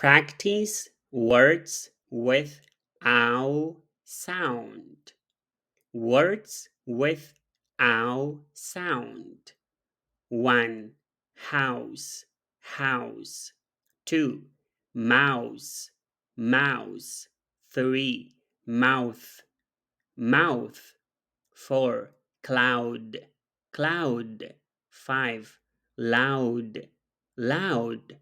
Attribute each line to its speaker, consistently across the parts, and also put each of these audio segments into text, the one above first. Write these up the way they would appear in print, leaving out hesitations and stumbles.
Speaker 1: Practice words with ow sound. Words with ow sound. 1. House, house. 2. Mouse, mouse. 3. Mouth, mouth. 4. Cloud, cloud. 5. Loud, loud.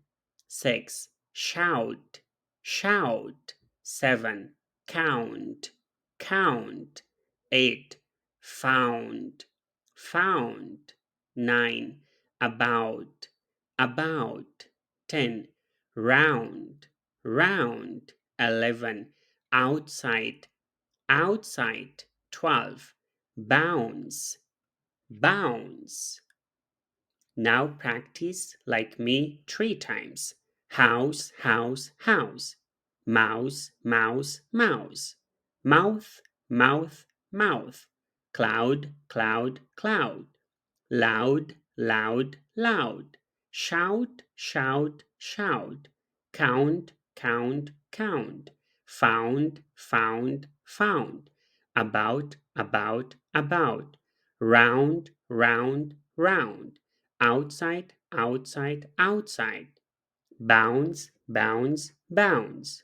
Speaker 1: 6. Shout, shout. 7. Count, count. 8. Found, found. 9. About, about. 10. Round, round. 11. Outside, outside. 12. Bounce, bounce. Now practice like me 3 times. House, house, house. Mouse, mouse, mouse. Mouth, mouth, mouth. Cloud, cloud, cloud. Loud, loud, loud. Shout, shout, shout. Count, count, count. Found, found, found. About, about, about. Round, round, round. Outside, outside, outside. Bounce, bounce, bounce.